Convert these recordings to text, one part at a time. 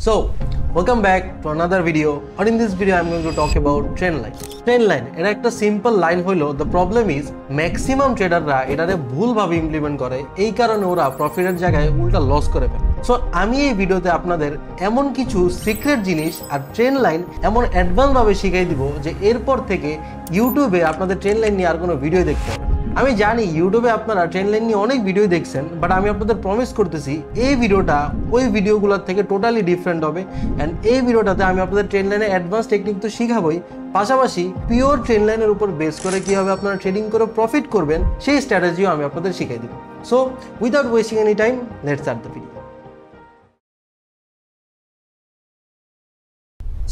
So, welcome back to another video. And in this video, I'm going to talk about trend line. Trend line, এটা একটা simple line হইলো the problem is maximum ট্রেডাররা এটারে ভুলভাবে implement করে, এই কারণে ওরা প্রফিটের জায়গায় উল্টা লস করে ফেলে। সো আমি এই ভিডিওতে আপনাদের এমন কিছু সিক্রেট জিনিস আর ট্রেন্ড লাইন এমন অ্যাডভান্স ভাবে শিখাই দিব যে এরপর থেকে ইউটিউবে আপনাদের ট্রেন্ড লাইন নিয়ে আর কোনো ভিডিও দেখতে হবে। আমি জানি ইউটিউবে আপনারা ট্রেন্ড লাইন নিয়ে অনেক ভিডিও দেখছেন, বাট আমি আপনাদের প্রমিস করতেছি এই ভিডিওটা ওই ভিডিওগুলোর থেকে টোটালি ডিফারেন্ট হবে। অ্যান্ড এই ভিডিওটাতে আমি আপনাদের ট্রেন্ড লাইনের অ্যাডভান্স টেকনিক তো শিখাবই, পাশাপাশি পিওর ট্রেন্ড লাইনের উপর বেস করে কীভাবে আপনারা ট্রেডিং করে প্রফিট করবেন সেই স্ট্র্যাটেজিও আমি আপনাদের শিখাই দিব। So without wasting any time, let's start the video.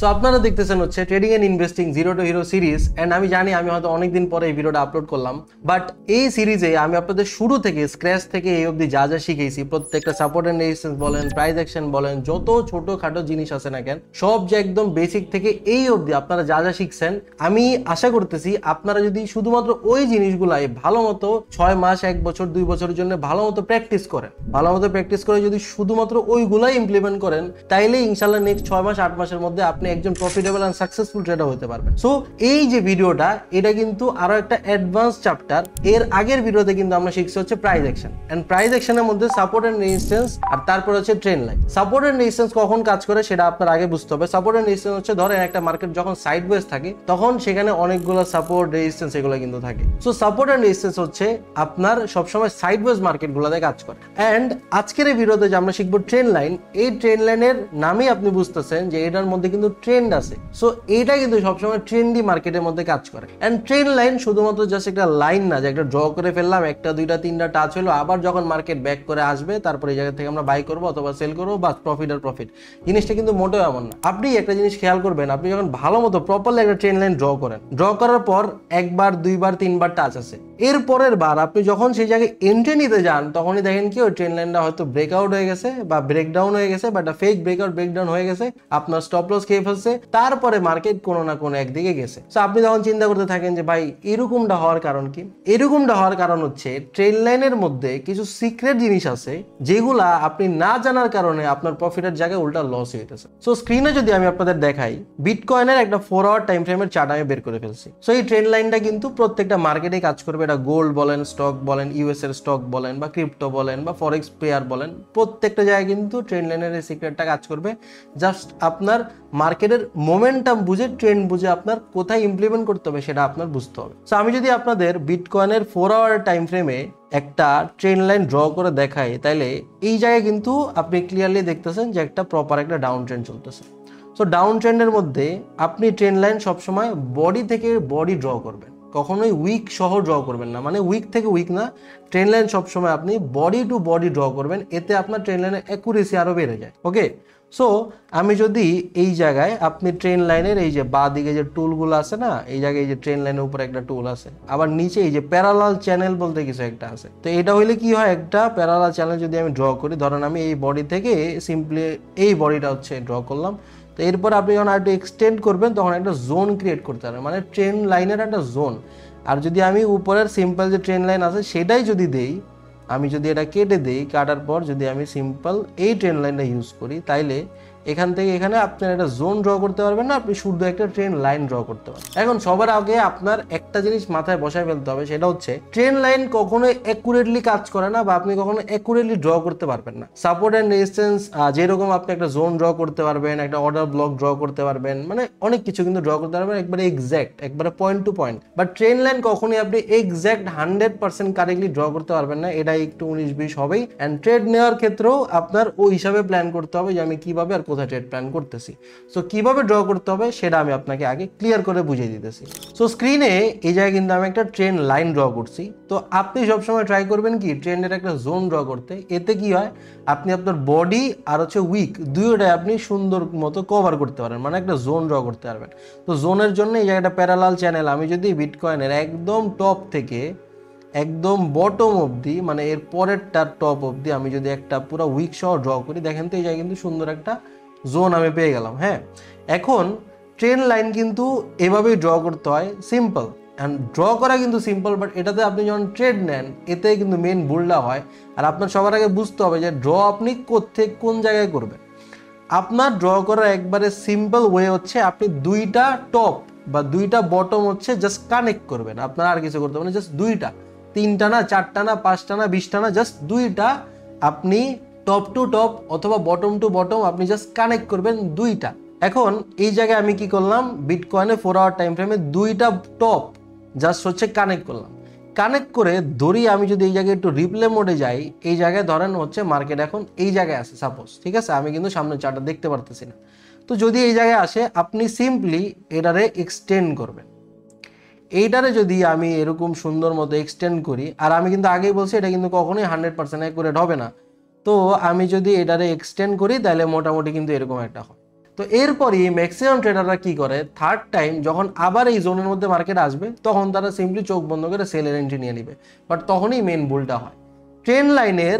So আপনারা দেখতেছেন হচ্ছে trading and investing zero to hero series. And আমি জানি আমি হয়তো অনেকদিন পরে এই ভিডিওটা আপলোড করলাম, বাট এই সিরিজে আমি আপনাদের শুরু থেকে স্ক্র্যাচ থেকে এই অবধি যা যা শিখেছি, প্রত্যেকটা সাপোর্ট অ্যান্ড রেজিস্ট্যান্স বলেন, প্রাইস অ্যাকশন বলেন, যত ছোটোখাটো জিনিস আছে না কেন, সব যে একদম বেসিক থেকে এই অবধি আপনারা যা যা শিখছেন, আমি আশা করতেছি আপনারা যদি শুধুমাত্র ওই জিনিসগুলাই ভালো মতো 6 মাস 1 বছর 2 বছরের জন্য ভালো মতো প্র্যাকটিস করেন, ভালো মতো প্র্যাকটিস করে যদি শুধুমাত্র ওইগুলাই ইমপ্লিমেন্ট করেন, তাইলে ইনশাল্লাহ নেক্সট 6 মাস 8 মাসের মধ্যে আপনি একজন প্রফিটেবল এন্ড সাকসেসফুল ট্রেডার হতে পারবেন। সো এই যে ভিডিওটা, এটা কিন্তু আরো একটা অ্যাডভান্স চ্যাপ্টার। এর আগের ভিডিওতে কিন্তু আমরা শিখছি হচ্ছে প্রাইস অ্যাকশন, এন্ড প্রাইস অ্যাকশনের মধ্যে সাপোর্ট এন্ড রেজিস্ট্যান্স, আর তারপর হচ্ছে trend line. Support and resistance কখন কাজ করে সেটা আপনার আগে বুঝতে হবে। সাপোর্ট এন্ড রেজিস্ট্যান্স হচ্ছে ধরেন একটা মার্কেট যখন সাইডওয়েজ থাকে তখন সেখানে অনেকগুলো সাপোর্ট রেজিস্ট্যান্স এগুলো কিন্তু থাকে। সো সাপোর্ট এন্ড রেজিস্ট্যান্স হচ্ছে আপনার সবসময় সাইডওয়েজ মার্কেটগুলোতে কাজ করে। এন্ড আজকের এই ভিডিওতে যে আমরা শিখবো ট্রেন্ড লাইন, এই ট্রেন্ড লাইনের নামেই আপনি বুঝতেছেন যে এটার মধ্যে কিন্তু ট্রেন্ড আছে। সো এইটা কিন্তু সবসময় ট্রেন্ডি মার্কেটের মধ্যে কাজ করে। এন্ড ট্রেন্ড লাইন শুধুমাত্র জাস্ট একটা লাইন না যে একটা ড্র করে ফেললাম, একটা দুইটা তিনটা টাচ হলো, আবার যখন মার্কেট ব্যাক করে আসবে তারপরে এই জায়গা থেকে আমরা বাই করবো অথবা সেল করবো, বা প্রফিট আর প্রফিট। জিনিসটা কিন্তু মোটেও এমন না। আপনি একটা জিনিস খেয়াল করবেন, আপনি যখন ভালো মতো প্রপারলি একটা ট্রেন্ড লাইন ড্র করেন, ড্র করার পর একবার দুইবার তিনবার টাচ আছে, এর পরের বার আপনি যখন সেই জায়গায় এন্ট্রি নিতে যান তখনই দেখেন কি ওই ট্রেন্ড লাইনটা হয়তো ব্রেকআউট হয়ে গেছে বা ব্রেকডাউন হয়ে গেছে, বা একটা ফেক ব্রেকআউট ব্রেকডাউন হয়ে গেছে, আপনার স্টপ লস খেয়ে ফেলছে, তারপরে মার্কেট কোনো না কোনো একদিকে গেছে। তো আপনি তখন চিন্তা করতে থাকেন যে ভাই এরকমটা হওয়ার কারণ কি? এরকমটা হওয়ার কারণ হচ্ছে ট্রেন্ড লাইনের মধ্যে কিছু সিক্রেট জিনিস আছে যেগুলা আপনি না জানার কারণে আপনার প্রফিটের জায়গায় উল্টা লস হইতেছে। সো স্ক্রিনে যদি আমি আপনাদের দেখাই, বিটকয়েনের একটা 4 আওয়ার টাইম ফ্রেমের চার্ট আমি বের করে ফেলছি। সো এই ট্রেন্ড লাইনটা কিন্তু প্রত্যেকটা মার্কেটে কাজ করবে। এটা গোল্ড বলেন, স্টক বলেন, ইউএস এর স্টক বলেন, বা ক্রিপ্টো বলেন, বা ফরেক্স পেয়ার বলেন, প্রত্যেকটা জায়গায় কিন্তু ট্রেন্ড লাইনের এই সিক্রেটটা কাজ করবে। জাস্ট আপনার মার্কেটের মোমেন্টাম বুঝে, ট্রেন্ড বুঝে আপনার কোথায় ইমপ্লিমেন্ট করতে হবে সেটা আপনার বুঝতে হবে। সো আমি যদি আপনাদের বিটকয়েনের 4 আওয়ার টাইম ফ্রেমে একটা ট্রেন্ড লাইন ড্র করে দেখাই, তাইলে এই জায়গায় কিন্তু আপনি ক্লিয়ারলি দেখতেছেন যে একটা প্রপার একটা ডাউন ট্রেন্ড চলতেছে। সো ডাউন ট্রেন্ডের মধ্যে আপনি ট্রেন্ড লাইন সবসময় বডি থেকে বডি ড্র করবেন, কখনোই উইক সহ ড্র করবেন না, মানে উইক থেকে উইক না, ট্রেন্ড লাইন সবসময় আপনি বডি টু বডি ড্র করবেন, এতে আপনার ট্রেন্ড লাইনের অ্যাকুরেসি আরও বেড়ে যায়। ওকে, সো আমি যদি এই জায়গায় আপনি ট্রেন লাইনের এই যে বাঁ দিকে যে টুলগুলো আছে না, এই জায়গায় এই যে ট্রেন লাইনের উপরে একটা টুল আছে, আবার নিচে এই যে প্যারালাল চ্যানেল বলতে কিছু একটা আছে। তো এটা হইলে কি হয়, একটা প্যারালাল চ্যানেল যদি আমি ড্র করি, ধরেন আমি এই বডি থেকে সিম্পলি এই বডিটা হচ্ছে ড্র করলাম, তো এরপর আপনি যখন আর একটু এক্সটেন্ড করবেন তখন একটা জোন ক্রিয়েট করতে পারবেন, মানে ট্রেন লাইনের একটা জোন। আর যদি আমি উপরের সিম্পল যে ট্রেন লাইন আছে সেটাই যদি দেই, আমি যদি এটা কেটে দিই, কাটার পর যদি আমি সিম্পল এই ট্রেন্ড লাইনটা ইউজ করি, তাইলে এখান থেকে এখানে আপনার একটা জোন ড্র করতে পারবেন না, আপনি শুধু একটা ট্রেন্ড লাইন ড্র করতে পারবেন। এখন সবার আগে আপনার একটা জিনিস মাথায় বসায় ফেলতে হবে, সেটা হচ্ছে ট্রেন্ড লাইন কখনো অ্যাকুরেটলি কাজ করে না, বা আপনি কখনো অ্যাকুরেটলি ড্র করতে পারবেন না। সাপোর্ট অ্যান্ড রেজিস্ট্যান্স যেরকম আপনি একটা জোন ড্র করতে পারবেন, একটা অর্ডার ব্লক ড্র করতে পারবেন, মানে অনেক কিছু কিন্তু ড্র করতে পারবেন একবারে এক্স্যাক্ট, একবারে point to point. But trend line কখনোই আপনি এক্স্যাক্ট 100% কারেক্টলি ড্র করতে পারবেন না, এটা একটু 19-20 হবেই। অ্যান্ড ট্রেড নেওয়ার ক্ষেত্রেও আপনার ওই হিসাবে প্ল্যান করতে হবে যে আমি কিভাবে আর কোথায় ট্রেড প্ল্যান করতেছি। সো কিভাবে ড্র করতে হবে সেটা আমি আপনাকে আগে ক্লিয়ার করে বুঝিয়ে দিতেছি। সো স্ক্রিনে এই জায়গায় কিন্তু আমি একটা ট্রেন্ড লাইন ড্র করছি। তো আপনি সবসময় ট্রাই করবেন কি ট্রেন্ডের একটা জোন ড্র করতে। এতে কি হয়, আপনি আপনার বডি আর হচ্ছে উইক দুইটাই আপনি সুন্দর মতো কভার করতে পারেন, মানে একটা জোন ড্র করতে পারবেন। তো জোনের জন্য এই জায়গাটা প্যারালাল চ্যানেল, আমি যদি বিটকয়েনের একদম টপ থেকে একদম বটম অবধি, মানে এর পরেরটার টপ অবধি আমি যদি একটা পুরো উইক সহ ড্র করি, দেখেন তো এই জায়গায় কিন্তু সুন্দর একটা জোন আমি পেয়ে গেলাম। হ্যাঁ, এখন ট্রেন্ড লাইন কিন্তু এভাবেই ড্র করতে হয়, সিম্পল। অ্যান্ড ড্র করা কিন্তু সিম্পল, বাট এটাতে আপনি যখন ট্রেড নেন এতে কিন্তু মেন ভুলটা হয়। আর আপনার সবার আগে বুঝতে হবে যে ড্র আপনি কোন জায়গায় করবেন। আপনার ড্র করার একবারে সিম্পল ওয়ে হচ্ছে আপনি দুইটা টপ বা দুইটা বটম হচ্ছে জাস্ট কানেক্ট করবেন, আপনার আর কিছু করতে হবে না, জাস্ট দুইটা, তিনটা না, চারটা না, পাঁচটা না, 20টা না, জাস্ট দুইটা আপনি টপ টু টপ অথবা বটম টু বটম আপনি জাস্ট কানেক্ট করবেন দুইটা। এখন এই জায়গায় আমি কি করলাম, বিটকয়েনে 4 আওয়ার টাইম ফ্রেমে দুইটা টপ জাস্ট হচ্ছে কানেক্ট করলাম। কানেক্ট করে ধরি আমি যদি এই জায়গায় একটু রিপ্লে মোডে যাই, এই জায়গায় ধরেন হচ্ছে মার্কেট এখন এই জায়গায় আছে সাপোজ, ঠিক আছে, আমি কিন্তু সামনে চার্টটা দেখতে পারতেছি না। তো যদি এই জায়গায় আসে আপনি সিম্পলি এটারে এক্সটেন্ড করবেন। এইটারে যদি আমি এরকম সুন্দর মতো এক্সটেন্ড করি, আর আমি কিন্তু আগেই বলছি এটা কিন্তু কখনোই 100% অ্যাকুরেট হবে না, তো আমি যদি এটারে এক্সটেন্ড করি তাহলে মোটামুটি কিন্তু এরকম একটা হয়। তো এরপরই ম্যাক্সিমাম ট্রেডাররা কি করে, থার্ড টাইম যখন আবার এই জোনের মধ্যে মার্কেট আসবে তখন তারা সিম্পলি চোখ বন্ধ করে সেলের এন্ট্রি নিয়ে নিবে, বাট তখনই মেইন ভুলটা হয়। ট্রেন্ড লাইনের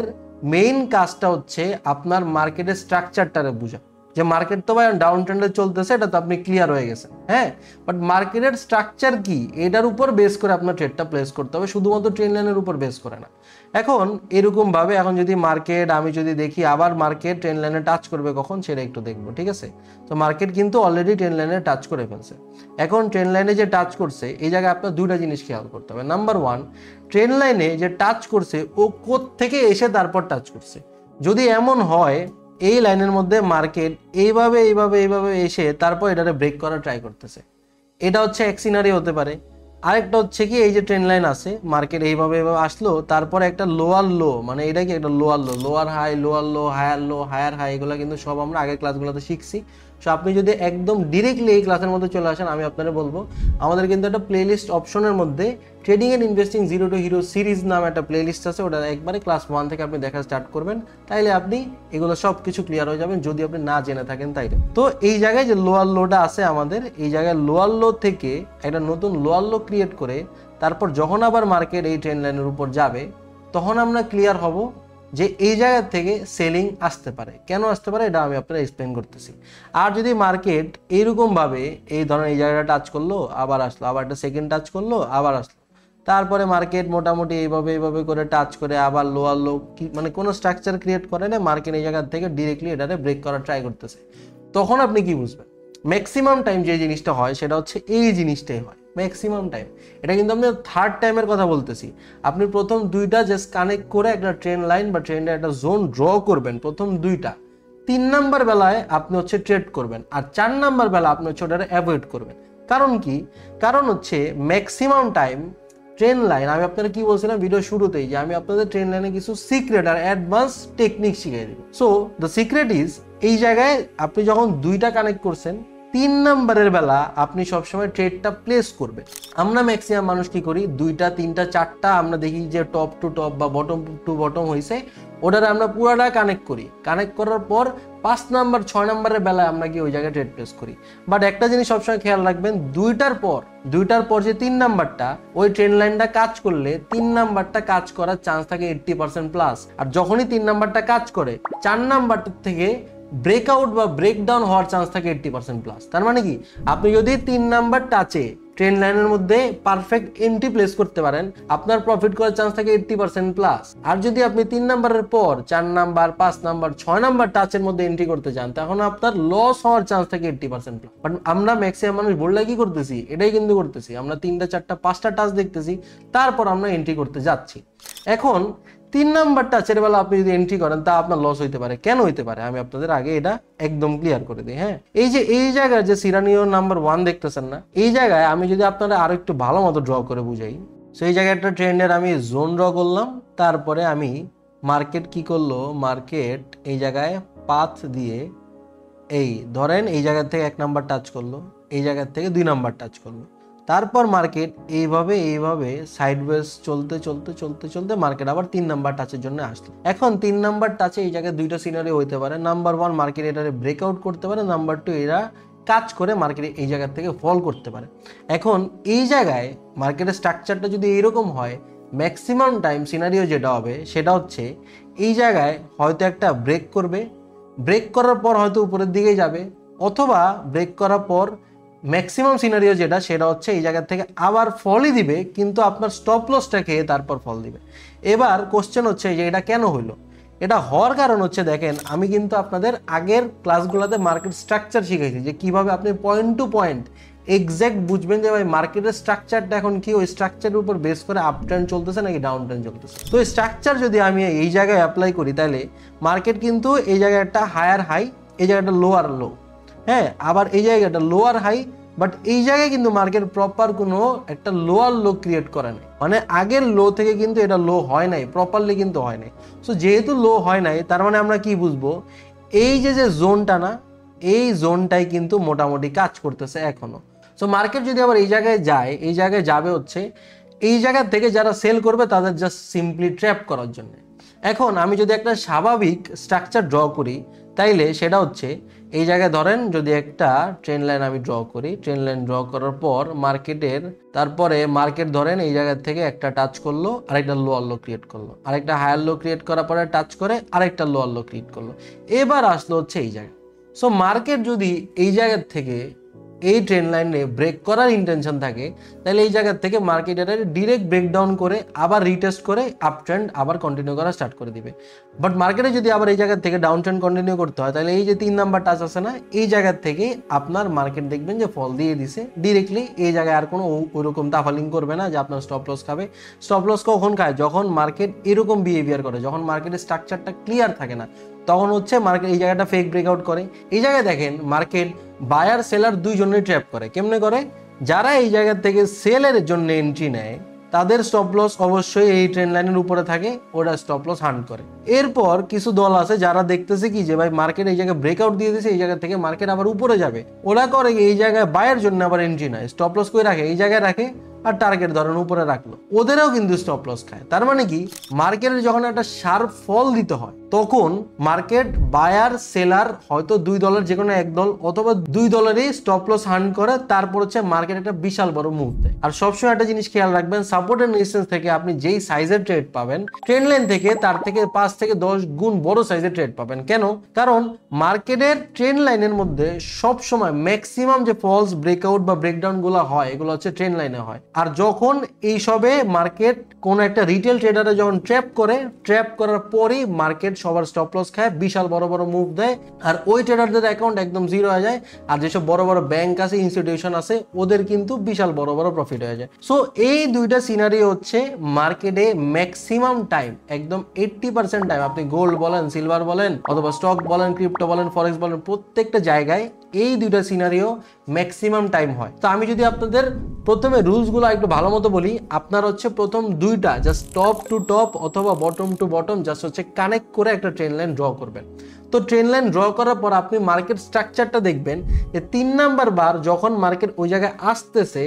মেইন কাজটা হচ্ছে আপনার মার্কেটের স্ট্রাকচারটারে বোঝা, যে মার্কেট তো ভাই ডাউন ট্রেন্ডে চলতেছে, এটা তো আপনি ক্লিয়ার হয়ে গেছেন, হ্যাঁ, বাট মার্কেটের স্ট্রাকচার কি এটার উপর বেস করে আপনার ট্রেডটা প্লেস করতে হবে, শুধুমাত্র ট্রেন্ড লাইনের উপর বেস করে না। এখন এরকম ভাবে এখন যদি মার্কেট আমি যদি দেখি আবার মার্কেট ট্রেন্ড লাইনে টাচ করবে কখন সেটা একটু দেখবো, ঠিক আছে। তো মার্কেট কিন্তু অলরেডি ট্রেন্ড লাইনে টাচ করে ফেলছে। এখন ট্রেন্ড লাইনে যে টাচ করছে এই জায়গায় আপনার দুইটা জিনিস খেয়াল করতে হবে। নাম্বার ওয়ান, ট্রেন্ড লাইনে যে টাচ করছে ও কোত্থেকে এসে তারপর টাচ করছে। যদি এমন হয় এই লাইনের মধ্যে মার্কেট এইভাবে এইভাবে এইভাবে এসে তারপর এটারে ব্রেক করার ট্রাই করতেছে, এটা হচ্ছে এক সিনারি হতে পারে। আরেকটা হচ্ছে কি, এই যে ট্রেন্ড লাইন আছে, মার্কেট এইভাবে এইভাবে আসলো, তারপরে একটা লোয়ার লো, মানে এটা কি একটা lower low, lower high, lower low, higher low, higher high, এগুলো কিন্তু সব আমরা আগের ক্লাসগুলোতে শিখছি। সো আপনি যদি একদম ডিরেক্টলি এই ক্লাসের মধ্যে চলে আসেন, আমি আপনারা বলবো আমাদের কিন্তু একটা প্লেলিস্ট অপশনের মধ্যে trading and investing zero to hero series নামে একটা প্লেলিস্ট আছে, ওটা একবারে ক্লাস 1 থেকে আপনি দেখা স্টার্ট করবেন, তাইলে আপনি এগুলো সব কিছু ক্লিয়ার হয়ে যাবেন যদি আপনি না জেনে থাকেন তাইলে। তো এই জায়গায় যে লোয়ার লোটা আছে আমাদের, এই জায়গায় লোয়ার লো থেকে একটা নতুন লোয়ার লো ক্রিয়েট করে তারপর যখন আবার মার্কেট এই ট্রেন্ড লাইনের উপর যাবে তখন আমরা ক্লিয়ার হব যে এই জায়গা থেকে সেলিং আসতে পারে। কেন আসতে পারে এটা আমি আপনারা এক্সপ্লেন করতেছি। আর যদি মার্কেট এইরকমভাবে এই ধরনের এই জায়গাটা টাচ করলো আবার আসলো, আবার একটা সেকেন্ড টাচ করলো আবার আসলো, তারপরে মার্কেট মোটামুটি এইভাবে এইভাবে করে টাচ করে আবার লোয়ার লো, মানে কোনো স্ট্রাকচার ক্রিয়েট করে না, মার্কেট এই জায়গা থেকে ডিরেক্টলি এটারে ব্রেক করার ট্রাই করতেছে, তখন আপনি কি বুঝবেন? ম্যাক্সিমাম টাইম যে জিনিসটা হয় সেটা হচ্ছে এই জিনিসটাই হয় ম্যাক্সিমাম টাইম। এটা কিন্তু আমি থার্ড টাইমের কথা বলতেছি। আপনি প্রথম দুইটা জাস্ট কানেক্ট করে একটা ট্রেন্ড লাইন বা ট্রেন্ডের একটা জোন ড্র করবেন, প্রথম দুইটা। 3 নাম্বার বেলায় আপনি হচ্ছে ট্রেড করবেন, আর 4 নাম্বার বেলা আপনি হচ্ছে ওটা অ্যাভয়েড করবেন। কারণ কি? কারণ হচ্ছে ম্যাক্সিমাম টাইম ট্রেন্ড লাইন, আমি আপনারা কি বলছিলাম ভিডিও শুরুতেই, যে আমি আপনাদের ট্রেন্ড লাইনে কিছু সিক্রেট আর অ্যাডভান্স টেকনিক শিখিয়ে দিব। সো দ্য সিক্রেট ইজ, এই জায়গায় আপনি যখন দুইটা কানেক্ট করছেন 3 নাম্বারের বেলা আপনি সবসময় ট্রেডটা প্লেস করবেন। আমরা ম্যাক্সিমাম মানুষ কি করি, 2টা 3টা 4টা আমরা দেখি যে টপ টু টপ বা বটম টু বটম হয়েছে, ওটারে আমরা পুরাটা কানেক্ট করি। কানেক্ট করার পর 5 নাম্বার 6 নাম্বারের বেলায় আমরা কি ওই জায়গায় ট্রেড প্লেস করি। বাট একটা জিনিস সবসময় খেয়াল রাখবেন, দুইটার পর যে 3 নাম্বারটা ওই ট্রেন্ড লাইনটা কাজ করলে 3 নাম্বারটা কাজ করার চান্স থাকে 80% প্লাস। আর যখনই 3 নাম্বারটা কাজ করে 4 নাম্বারটা থেকে ব্রেকআউট বা ব্রেকডাউন হওয়ার চান্স থাকে 80% প্লাস। তার মানে কি, আপনি যদি 3 নাম্বার টাচে ট্রেন্ড লাইনের মধ্যে পারফেক্ট এন্ট্রি প্লেস করতে পারেন, আপনার প্রফিট করার চান্স থাকে 80% প্লাস। আর যদি আপনি 3 নাম্বারের পর 4 নাম্বার 5 নাম্বার 6 নাম্বার টাচের মধ্যে এন্ট্রি করতে চান, তখন আপনার লস হওয়ার চান্স থাকে 80% প্লাস। বাট আমরা ম্যাক্সিমাম মানুষ বললে কি করতেছি, এটাই কিন্তু করতেছি, আমরা 3টা 4টা 5টা টাচ দেখতেছি, তারপর আমরা এন্ট্রি করতে যাচ্ছি। এখন 3 নাম্বার টাচের বেলা আপনি যদি এন্ট্রি করেন তা আপনার লস হইতে পারে। কেন হইতে পারে আমি আপনাদের আগে এটা একদম ক্লিয়ার করে দিই। হ্যাঁ, এই যে এই জায়গায় যে সিনারিও নাম্বার 1 দেখতেছেন না, এই জায়গায় আমি যদি আপনারা আরো একটু ভালো মতো ড্র করে বুঝাই, সো এই জায়গায় একটা ট্রেন্ডের আমি জোন ড্র করলাম, তারপরে আমি মার্কেট কি করলো, মার্কেট এই জায়গায় পাথ দিয়ে এই ধরেন এই জায়গা থেকে 1 নাম্বার টাচ করলো, এই জায়গা থেকে 2 নাম্বার টাচ করলো, তারপর মার্কেট এইভাবে সাইডওয়েজ চলতে চলতে চলতে চলতে মার্কেট আবার 3 নাম্বার টাচের জন্য আসলো। এখন 3 নাম্বার টাচে এই জায়গায় দুইটা সিনারি হইতে পারে। নাম্বার 1 মার্কেট এটারে ব্রেকআউট করতে পারে, নাম্বার 2 এরা কাজ করে মার্কেট এই জায়গা থেকে ফল করতে পারে। এখন এই জায়গায় মার্কেটের স্ট্রাকচারটা যদি এরকম হয়, ম্যাক্সিমাম টাইম সিনারিও যেটা হবে সেটা হচ্ছে এই জায়গায় হয়তো একটা ব্রেক করবে, ব্রেক করার পর হয়তো উপরের দিকে যাবে, অথবা ব্রেক করার পর ম্যাক্সিমাম সিনারিও যেটা সেটা হচ্ছে এই জায়গা থেকে আবার ফলই দিবে, কিন্তু আপনার স্টপ লসটা খেয়ে তারপর ফল দিবে। এবার কোশ্চেন হচ্ছে যে এটা কেন হইলো? এটা হওয়ার কারণ হচ্ছে দেখেন আমি কিন্তু আপনাদের আগের ক্লাসগুলোতে মার্কেট স্ট্রাকচার শিখাইছি যে কিভাবে আপনি পয়েন্ট টু পয়েন্ট এক্স্যাক্ট বুঝবেন যে ভাই মার্কেটের স্ট্রাকচারটা এখন কি, ওই স্ট্রাকচারের উপর বেস করে আপ ট্রেন্ড চলতেছে নাকি ডাউন ট্রেন্ড চলতেছে। তো এই স্ট্রাকচার যদি আমি এই জায়গায় অ্যাপ্লাই করি তাহলে মার্কেট কিন্তু এই জায়গায় একটা হায়ার হাই, এই জায়গাটা লোয়ার লো, হ্যাঁ, আবার এই জায়গাটা লোয়ার হাই, বাট এই জায়গায় কিন্তু মার্কেট প্রপার কোনো একটা লোয়ার লো ক্রিয়েট করে নাই, মানে আগের লো থেকে কিন্তু এটা লো হয় নাই, প্রপারলি কিন্তু হয় নাই। সো যেহেতু লো হয় নাই তার মানে আমরা কি বুঝবো, এই যে জোনটা না, এই জোনটাই কিন্তু মোটামুটি কাজ করতেছে এখনো। সো মার্কেট যদি আবার এই জায়গায় যায়, এই জায়গায় যাবে হচ্ছে এই জায়গা থেকে যারা সেল করবে তাদের জাস্ট সিম্পলি ট্র্যাপ করার জন্য। এখন আমি যদি একটা স্বাভাবিক স্ট্রাকচার ড্র করি তাইলে সেটা হচ্ছে এই জায়গায় ধরেন যদি একটা ট্রেন লাইন আমি ড্র করি, ট্রেন লাইন ড্র করার পর মার্কেটের তারপরে মার্কেট ধরেন এই জায়গা থেকে একটা টাচ করলো, আরেকটা লোয়ার লো ক্রিয়েট করলো, আরেকটা হায়ার লো ক্রিয়েট করার পরে টাচ করে আরেকটা লোয়ার লো ক্রিয়েট করলো, এবার আসলো হচ্ছে এই জায়গায়। সো মার্কেট যদি এই জায়গার থেকে এই ট্রেন লাইনে ব্রেক করার ইন্টেনশন থাকে তাহলে এই জায়গা থেকে মার্কেট এটা ডিরেক্ট ব্রেকডাউন করে আবার রিটেস্ট করে আপ ট্রেন্ড আবার কন্টিনিউ করা স্টার্ট করে দিবে। বাট মার্কেটে যদি আবার এই জায়গা থেকে ডাউন ট্রেন্ড কন্টিনিউ করতে হয় তাহলে এই যে 3 নাম্বার টাচ আছে না, এই জায়গা থেকে আপনার মার্কেট দেখবেন যে ফল দিয়ে দিছে ডিরেক্টলি, এই জায়গায় আর কোনো ওইরকম তাফালিং করবে না যে আপনার স্টপ লস খাবে। স্টপ লস কখন খায়, যখন মার্কেট এরকম বিহেভিয়ার করে, যখন মার্কেটের স্ট্রাকচারটা ক্লিয়ার থাকে না, তখন হচ্ছে মার্কেট এই জায়গাটা ফেক ব্রেকআউট করে। এই জায়গায় দেখেন মার্কেট বায়ার সেলার দুইজনেই ট্র্যাপ করে। কেমনে করে, যারা এই জায়গা থেকে সেলের জন্য এন্ট্রি নেয় তাদের স্টপ লস অবশ্যই এই ট্রেন লাইনের উপরে থাকে, ওরা স্টপ লস হান্ট করে। এরপর কিছু দল আছে যারা দেখতেছে কি যে ভাই মার্কেট এই জায়গায় ব্রেকআউট দিয়ে দিয়েছে, এই জায়গা থেকে মার্কেট আবার উপরে যাবে, ওরা করে এই জায়গায় বায়ের জন্য আবার এন্ট্রি নেয়, স্টপ লস করে রাখে, এই জায়গায় রাখে আর টার্গেট ধরেন উপরে রাখলো, ওদেরও কিন্তু স্টপ লস খায়। তার মানে কি, মার্কেটের যখন একটা শার্প ফল দিতে হয় তখন মার্কেট বায়ার সেলার হয়তো $2 যে কোনো এক দল অথবা $2 স্টপ লস হান্ট করে, তারপর হচ্ছে মার্কেট একটা বিশাল বড় মুভ দেয়। আর সবসময় একটা জিনিস খেয়াল রাখবেন, সাপোর্ট এন্ড রেজিস্ট্যান্স থেকে আপনি যেই সাইজের ট্রেড পাবেন, ট্রেন্ড লাইন থেকে তার থেকে 5 থেকে 10 গুণ বড় সাইজের ট্রেড পাবেন। কেন? কারণ মার্কেটের ট্রেন্ড লাইনের মধ্যে সবসময় ম্যাক্সিমাম যে ফলস ব্রেকআউট বা ব্রেকডাউন গুলো হয় এগুলো হচ্ছে ট্রেন্ড লাইনে হয়। আর যখন এইসবে মার্কেট কোন একটা রিটেল ট্রেডারে যখন ট্র্যাপ করে, ট্র্যাপ করার পরেই মার্কেট সবার স্টপ লস খায়, বিশাল বড় বড় মুভ দেয়, আর ওই ট্রেডারদের অ্যাকাউন্ট একদম জিরো হয়ে যায়। আর যেসব বড় বড় ব্যাংক আছে, ইনস্টিটিউশন আছে, ওদের কিন্তু বিশাল বড় বড় প্রফিট হয়ে যায়। সো এই দুইটা সিনারিও হচ্ছে মার্কেটে ম্যাক্সিমাম টাইম, একদম 80% টাইম, আপনি গোল্ড বলেন, সিলভার বলেন, অথবা স্টক বলেন, ক্রিপ্টো বলেন, ফরেক্স বলেন, প্রত্যেকটা জায়গায় এই দুইটা সিনারিও ম্যাক্সিমাম টাইম হয়। তো আমি যদি আপনাদের প্রথমে রুলসগুলো একটু ভালো মতো বলি, আপনার হচ্ছে প্রথম দুইটা জাস্ট টপ টু টপ অথবা বটম টু বটম জাস্ট হচ্ছে কানেক্ট করে একটা ট্রেন লাইন ড্র করবেন। তো ট্রেন লাইন ড্র করার পর আপনি মার্কেট স্ট্রাকচারটা দেখবেন যে 3 নাম্বার বার যখন মার্কেট ওই জায়গায় আসতেছে,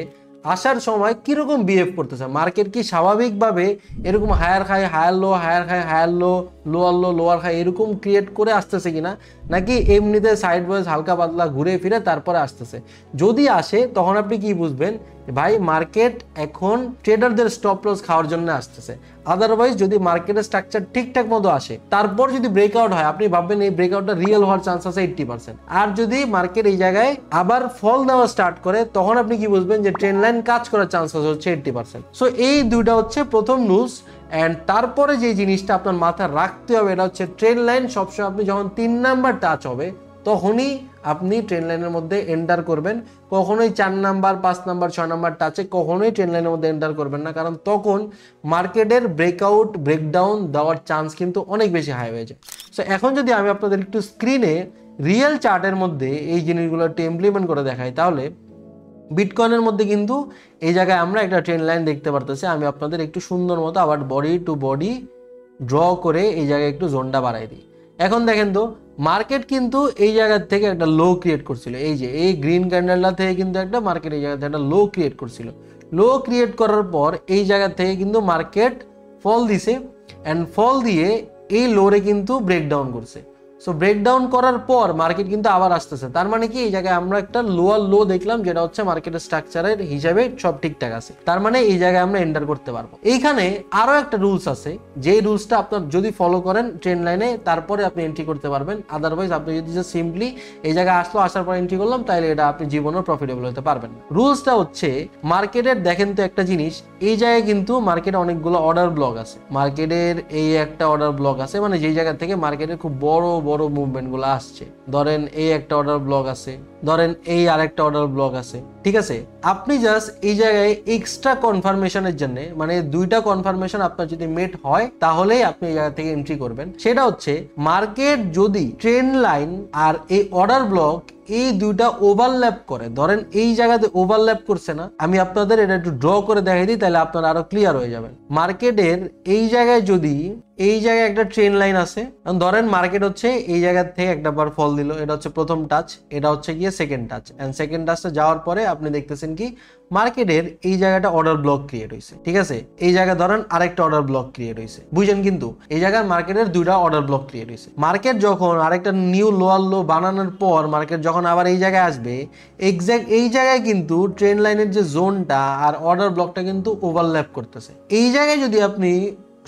আসার সময় কিরকম বিহেভ করতেছে, মার্কেট কি স্বাভাবিকভাবে এরকম higher high higher low, higher high higher low, lower low lower high এরকম ক্রিয়েট করে আসতেছে কিনা, নাকি এমনিতে সাইড ওয়াইজ হালকা পাতলা ঘুরে ফিরে তারপরে আসতেছে। যদি আসে তখন আপনি কি বুঝবেন, ভাই মার্কেট এখন ট্রেডারদের স্টপ লস খাওয়ার জন্য আসতেছে। আদারওয়াইজ যদি মার্কেটের স্ট্রাকচার ঠিকঠাক মতো আসে, তারপর যদি ব্রেকআউট হয়, আপনি ভাববেন এই ব্রেকআউটটা রিয়েল হওয়ার চান্স আছে 80%। আর যদি মার্কেট এই জায়গায় আবার ফল দেওয়া স্টার্ট করে, তখন আপনি কি বুঝবেন যে ট্রেন্ড লাইন কাজ করার চান্সেস হচ্ছে 80%। সো এই দুইটা হচ্ছে প্রথম রুলস। অ্যান্ড তারপরে যে জিনিসটা আপনার মাথায় রাখতে হবে এটা হচ্ছে ট্রেন্ড লাইন সবসময় আপনি যখন 3 নাম্বার টাচ হবে তখনই আপনি ট্রেন লাইনের মধ্যে এন্টার করবেন, কখনোই 4 নাম্বার 5 নাম্বার 6 নাম্বার টাচে কখনোই ট্রেন লাইনের মধ্যে এন্টার করবেন না, কারণ তখন মার্কেটের ব্রেকআউট ব্রেকডাউন দেওয়ার চান্স কিন্তু অনেক বেশি হাই হয়ে যায়। সো এখন যদি আমি আপনাদের একটু স্ক্রিনে রিয়েল চার্টের মধ্যে এই জিনিসগুলো একটু ইমপ্লিমেন্ট করে দেখাই, তাহলে বিটকয়েনের মধ্যে কিন্তু এই জায়গায় আমরা একটা ট্রেন লাইন দেখতে পারতেছি। আমি আপনাদের একটু সুন্দর মতো আবার বডি টু বডি ড্র করে এই জায়গায় একটু জোনটা বাড়াই দিই। এখন দেখেন তো মার্কেট কিন্তু এই জায়গা থেকে একটা লো ক্রিয়েট করছিল, এই যে এই গ্রিন ক্যান্ডেলটা থেকে কিন্তু একটা মার্কেট এই জায়গা থেকে একটা লো ক্রিয়েট করছিল। লো ক্রিয়েট করার পর এই জায়গা থেকে কিন্তু মার্কেট ফল দিছে, অ্যান্ড ফল দিয়ে এই লোরে কিন্তু ব্রেকডাউন করছে। সো ব্রেকডাউন করার পর মার্কেট কিন্তু আবার আসতেছে, তার মানে কি এই জায়গায় আমরা একটা লোয়ার লো দেখলাম, যেটা হচ্ছে মার্কেটের স্ট্রাকচারের হিসাবে সব ঠিকঠাক আছে, তার মানে এই জায়গায় আমরা এন্টার করতে পারবো। এইখানে আরো একটা রুলস আছে, যে রুলসটা আপনার যদি ফলো করেন ট্রেন্ড লাইনে, তারপরে আপনি এন্ট্রি করতে পারবেন। আদারওয়াইজ আপনি যদি সিম্পলি এই জায়গায় আসার পর এন্ট্রি করলাম, তাহলে এটা আপনি জীবনেও প্রফিটেবল হতে পারবেন। রুলসটা হচ্ছে মার্কেটের দেখেন তো একটা জিনিস, এই জায়গায় কিন্তু মার্কেটে অনেকগুলো অর্ডার ব্লক আছে, মার্কেটের এই একটা অর্ডার ব্লক আছে, মানে যেই জায়গা থেকে মার্কেটের খুব বড় বড় মুভমেন্ট গুলো আসছে। ধরেন এই একটা অর্ডার ব্লক আছে, ধরেন এই আরেকটা অর্ডার ব্লক আছে, ঠিক আছে। আপনি জাস্ট এই জায়গায় এক্সট্রা কনফার্মেশনের জন্য, মানে দুইটা কনফার্মেশন আপনার যদি মেট হয়, তাহলেই আপনি এই জায়গা থেকে এন্ট্রি করবেন। সেটা হচ্ছে মার্কেট যদি ট্রেন্ড লাইন আর এই অর্ডার ব্লক এই দুইটা ওভারল্যাপ করে, ধরেন এই জায়গাতে ওভারল্যাপ করছে না, আমি আপনাদের এটা একটু ড্র করে দেখাই দিই, তাহলে আপনারা আরো ক্লিয়ার হয়ে যাবেন। মার্কেটের এই জায়গায় যদি এই জায়গায় একটা ট্রেন লাইন আছে, ধরেন মার্কেট হচ্ছে এই জায়গা থেকে একটা বার ফল দিল, এটা হচ্ছে প্রথম টাচ, এটা হচ্ছে গিয়ে সেকেন্ড টাচ, এন্ড সেকেন্ড টাচটা যাওয়ার পরে আপনি দেখতেছেন কি মার্কেটের এই জায়গাটা অর্ডার ব্লক ক্রিয়েট হয়েছে, ঠিক আছে। এই জায়গায় ধরেন আরেকটা অর্ডার ব্লক ক্রিয়েট হয়েছে, বুঝেন, কিন্তু এই জায়গায় মার্কেটের দুইটা অর্ডার ব্লক ক্রিয়েট হয়েছে। মার্কেট যখন আরেকটা নিউ লোয়ার লো বানানোর পর মার্কেট যখন আবার এই জায়গায় আসবে, এক্স্যাক্ট এই জায়গায় কিন্তু ট্রেন্ড লাইনের যে জোনটা আর অর্ডার ব্লকটা কিন্তু ওভারল্যাপ করতেছে। এই জায়গায় যদি আপনি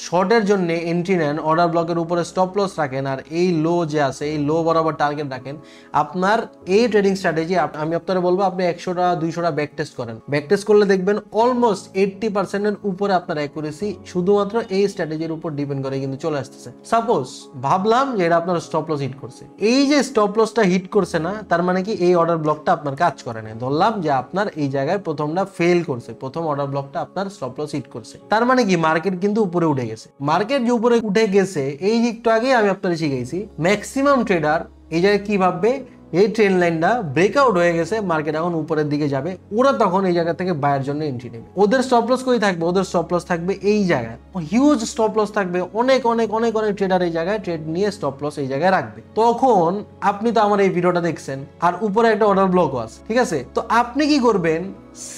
শর্টের জন্য এন্ট্রি নেন, অর্ডার ব্লকের উপরে স্টপ লস রাখেন, আর এই লো যে আছে এই লো বরাবর টার্গেট রাখেন, আপনার এই ট্রেডিং স্ট্র্যাটেজি আমি আপনারা বলবো আপনি 100টা 200টা ব্যাক টেস্ট করেন। ব্যাক টেস্ট করলে দেখবেন অলমোস্ট 80%-এর উপরে আপনার অ্যাকুরেসি শুধুমাত্র এই স্ট্র্যাটেজির উপর ডিপেন্ড করে কিন্তু চলে আসতেছে। সাপোজ ভাবলাম যে এটা আপনার স্টপ লস হিট করছে, এই যে স্টপ লসটা হিট করছে না, তার মানে কি এই অর্ডার ব্লকটা আপনার কাজ করে না। ধরলাম যে আপনার এই জায়গায় প্রথমটা ফেল করছে, প্রথম অর্ডার ব্লকটা আপনার স্টপ লস হিট করছে, তার মানে কি মার্কেট কিন্তু উপরে উঠে গেছে। মার্কেট যে উপরে উঠে গেছে, এই যে একটু আগে আমি আপনাদের শিখাইছি, ম্যাক্সিমাম ট্রেডার এই জায়গায় কি ভাববে, এই ট্রেন্ড লাইনটা ব্রেকআউট হয়ে গেছে, মার্কেট এখন উপরের দিকে যাবে, ওরা তখন এই জায়গা থেকে বায়ের জন্য এন্ট্রি নেবে। ওদের স্টপ লস কই থাকবে, ওদের স্টপ লস থাকবে এই জায়গায়, হিউজ স্টপ লস থাকবে, অনেক অনেক অনেক অনেক ট্রেডার এই জায়গায় ট্রেড নিয়ে স্টপ লস এই জায়গায় রাখবে। তখন আপনি তো আমার এই ভিডিওটা দেখছেন, আর উপরে একটা অর্ডার ব্লকও আছে, ঠিক আছে। তো আপনি কি করবেন,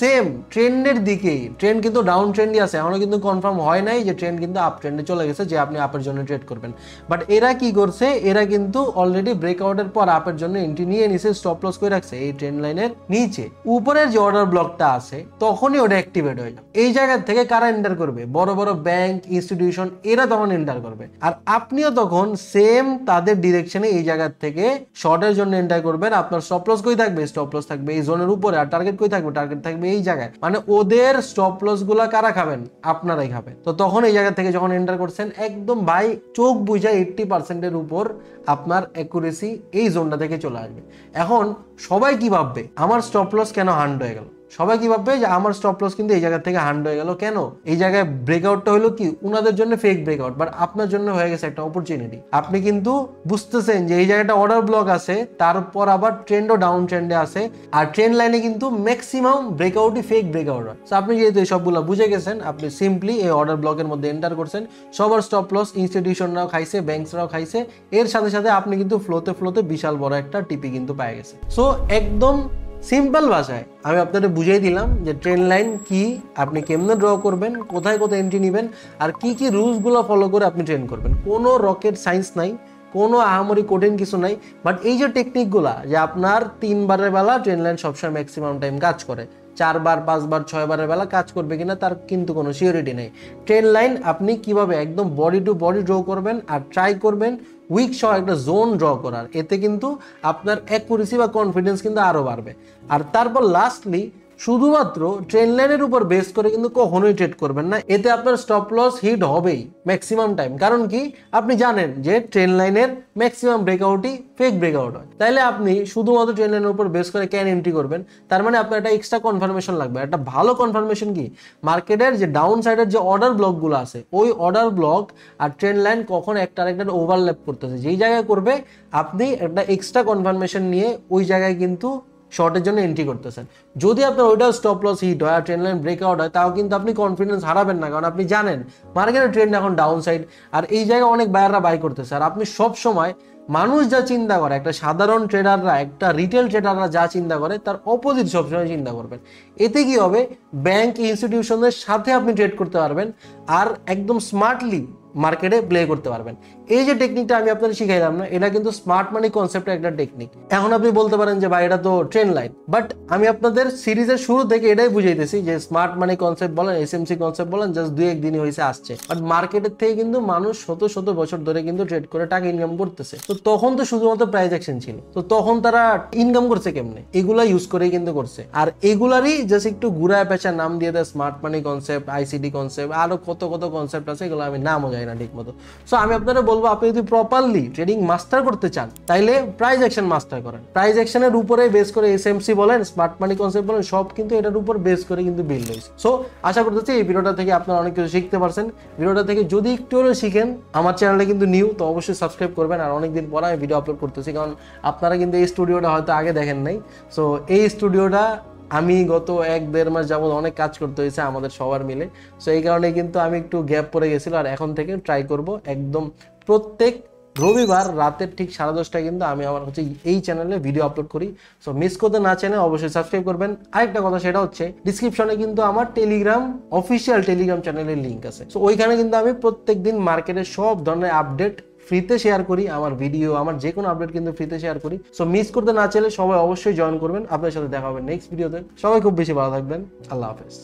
সেম ট্রেন্ডের দিকেই, ট্রেন্ড কিন্তু ডাউন ট্রেন্ডই আছে, এখনো কিন্তু কনফার্ম হয় নাই যে ট্রেন্ড কিন্তু আপ ট্রেন্ডে চলে গেছে যে আপনি আপের জন্য ট্রেড করবেন। বাট এরা কি করছে, এরা কিন্তু অলরেডি ব্রেকআউটের পর আপের জন্য এন্ট্রি নিয়ে নিছে, স্টপ লস করে রাখছে এই ট্রেন্ড লাইনের নিচে। উপরের যে অর্ডার ব্লকটা আছে তখনই ওটা অ্যাক্টিভেট হয়ে যাবে। এই জায়গা থেকে কারা এন্টার করবে, বড় বড় ব্যাংক ইনস্টিটিউশন, এরা তখন এন্টার করবে, আর আপনিও তখন সেম তাদের ডিরেকশনে এই জায়গা থেকে শর্টের জন্য এন্টার করবেন। আপনার স্টপ লস কই থাকবে, স্টপ লস থাকবে এই জোনের উপরে, আর টার্গেট কই থাকবে, টার্গেট থাকবে এই জায়গায়। মানে ওদের স্টপ লস গুলা কারা খাবেন, আপনারাই খাবেন। তো তখন এই জায়গা থেকে যখন এন্টার করছেন, একদম ভাই চোখ বুঝা 80%-এর উপর আপনার অ্যাকুরেসি এই জোনটা থেকে চলে আসবে। এখন সবাই কি ভাববে, আমার স্টপ লস কেন হান্ড হয়ে গেল, সবাই কি ভাববে যে আমার স্টপ লস কিন্তু এই জায়গা থেকে হান্ড হয়ে গেল, কেন এই জায়গায় ব্রেকআউটটা হলো কি উনাদের জন্য ফেক ব্রেকআউট, বাট আপনার জন্য হয়ে গেছে একটা অপরচুনিটি। আপনি কিন্তু বুঝতেছেন যে এই জায়গাটা অর্ডার ব্লক আছে, তারপর আবার ট্রেন্ডও ডাউন ট্রেন্ডে আছে, আর ট্রেন্ড লাইনে কিন্তু ম্যাক্সিমাম ব্রেকআউটই ফেক ব্রেকআউট হয়। তো আপনি যেহেতু এই সবগুলো বুঝে গেছেন, আপনি সিম্পলি এই অর্ডার ব্লকের মধ্যে এন্টার করছেন, সবার স্টপ লস ইনস্টিটিউশনরাও খাইছে, ব্যাংকসরাও খাইছে, এর সাথে সাথে আপনি কিন্তু ফ্লোতে বিশাল বড় একটা টিপি কিন্তু পেয়ে গেছে। সো একদম সিম্পল ভাষায় আমি আপনাদের বুঝিয়ে দিলাম যে ট্রেন্ড লাইন কি, আপনি কেমনে ড্র করবেন, কোথায় কোথায় এন্ট্রি নেবেন, আর কি কি রুলসগুলো ফলো করে আপনি ট্রেড করবেন। কোনো রকেট সায়েন্স নাই, কোনো আহামরি কঠিন কিছু নাই, বাট এই যে টেকনিকগুলা, যে আপনার 3 বারের বেলা ট্রেন্ড লাইন সবসময় ম্যাক্সিমাম টাইম কাজ করে, 4 বার 5 বার 6 বারের বেলা কাজ করবে কিনা তার কিন্তু কোনো সিওরিটি নেই। ট্রেন্ড লাইন আপনি কিভাবে একদম বডি টু বডি ড্র করবেন, আর ট্রাই করবেন উইক সহ একটা জোন ড্র করার, এতে কিন্তু আপনার অ্যাকুরেসি বা কনফিডেন্স কিন্তু আরো বাড়বে। আর তারপর লাস্টলি শুধুমাত্র ট্রেন্ড লাইনের উপর বেস করে কিন্তু কখনোই ট্রেড করবেন না, এতে আপনার স্টপ লস হিট হবেই ম্যাক্সিমাম টাইম। কারণ কি, আপনি জানেন যে ট্রেন্ড লাইনের ম্যাক্সিমাম ব্রেকআউটই ফেক ব্রেকআউট হয়, তাইলে আপনি শুধুমাত্র ট্রেন্ড লাইনের উপর বেস করে কেন এন্ট্রি করবেন? তার মানে আপনার একটা এক্সট্রা কনফার্মেশন লাগবে। একটা ভালো কনফার্মেশন কি, মার্কেটের যে ডাউন সাইডের যে অর্ডার ব্লকগুলো আছে, ওই অর্ডার ব্লক আর ট্রেন্ড লাইন কখন একটা আরেকটা ওভারল্যাপ করতেছে, যেই জায়গায় করবে আপনি একটা এক্সট্রা কনফার্মেশন নিয়ে ওই জায়গায় কিন্তু শর্টের জন্য এন্ট্রি করতেছেন। যদি আপনার ওইটা স্টপ লস হিট হয় আর ট্রেন্ড লাইন ব্রেকআউট হয়, তাও কিন্তু আপনি কনফিডেন্স হারাবেন না, কারণ আপনি জানেন মার্কেটের ট্রেন্ড এখন ডাউন সাইড, আর এই জায়গায় অনেক বায়াররা বাই করতেছে। আর আপনি সব সময় মানুষ যা চিন্তা করে, একটা সাধারণ ট্রেডাররা, একটা রিটেল ট্রেডাররা যা চিন্তা করে তার অপোজিট সবসময় চিন্তা করবেন। এতে কি হবে, ব্যাংক ইনস্টিটিউশনের সাথে আপনি ট্রেড করতে পারবেন আর একদম স্মার্টলি মার্কেটে প্লে করতে পারবেন। এই যে টেকনিকটা আমি আপনাদের শিখাইলাম না, এটা কিন্তু স্মার্ট মানি কনসেপ্টের একটা টেকনিক। এখন আপনি বলতে পারেন যে ভাই এটা তো ট্রেন্ড লাইন, বাট আমি আপনাদের সিরিজের শুরু থেকে এটাই বুঝাইতেছি যে স্মার্ট মানি কনসেপ্ট বলেন, এসএমসি কনসেপ্ট বলেন, জাস্ট 2-1 দিনই হয়েছে আসছে, বাট মার্কেটের থেকে কিন্তু মানুষ শত শত বছর ধরে কিন্তু ট্রেড করে টাকা ইনকাম করতেছে। তো তখন তো শুধুমাত্র প্রাইস অ্যাকশন ছিল, তো তখন তারা ইনকাম করছে কেমনে? এগুলা ইউজ করেই কিন্তু করছে। আর এগুলারই জাস্ট একটু ঘুরায় পেঁচা নাম দিয়ে দেয় স্মার্ট মানি কনসেপ্ট, আইসিডি কনসেপ্ট, আরো কত কত কনসেপ্ট আছে, এগুলো আমি নামও জানি না ঠিক মতো। সো আমি আপনারা বলবো, আপনি যদি প্রপারলি ট্রেডিং মাস্টার করতে চান তাইলে প্রাইস অ্যাকশন মাস্টার করেন। প্রাইস অ্যাকশনের উপরে বেস করে এসএমসি বলেন, স্মার্ট মানি কনসেপ্ট বলেন, সব কিন্তু এটার উপর বেস করে কিন্তু বিল্ড হয়েছে। সো আশা করতেছি এই ভিডিওটা থেকে আপনারা অনেক কিছু শিখতে পারছেন। ভিডিওটা থেকে যদি একটু হলেও শিখেন, আমার চ্যানেলে কিন্তু নিউ, তো অবশ্যই সাবস্ক্রাইব করবেন। আর অনেকদিন পরে আমি ভিডিও আপলোড করতেছি, কারণ আপনারা কিন্তু এই স্টুডিওটা হয়তো আগে দেখেন নাই। সো এই স্টুডিওটা আমি গত 1-1.5 মাস যাবত অনেক কাজ করতে হয়েছে আমাদের সবার মিলে। সো এই কারণে কিন্তু আমি একটু গ্যাপ পড়ে গেছিল, আর এখন থেকে ট্রাই করব একদম প্রত্যেক রবিবার রাতের ঠিক 10:30টায় কিন্তু আমি আমার এই চ্যানেলে ভিডিও আপলোড করি। সো মিস করতে না চাইলে অবশ্যই সাবস্ক্রাইব করবেন। আরেকটা কথা, সেটা হচ্ছে ডিসক্রিপশনে কিন্তু আমার টেলিগ্রাম, অফিসিয়াল টেলিগ্রাম চ্যানেলের লিঙ্ক আছে। সো ওইখানে কিন্তু আমি প্রত্যেকদিন মার্কেটের সব ধরনের আপডেট ফ্রিতে শেয়ার করি, আমার ভিডিও, আমার যে কোনো আপডেট কিন্তু ফ্রিতে শেয়ার করি। সো মিস করতে না চাইলে সবাই অবশ্যই জয়েন করবেন। আপনার সাথে দেখা হবে নেক্সট ভিডিওতে। সবাই খুব বেশি ভালো থাকবেন। আল্লাহ হাফেজ।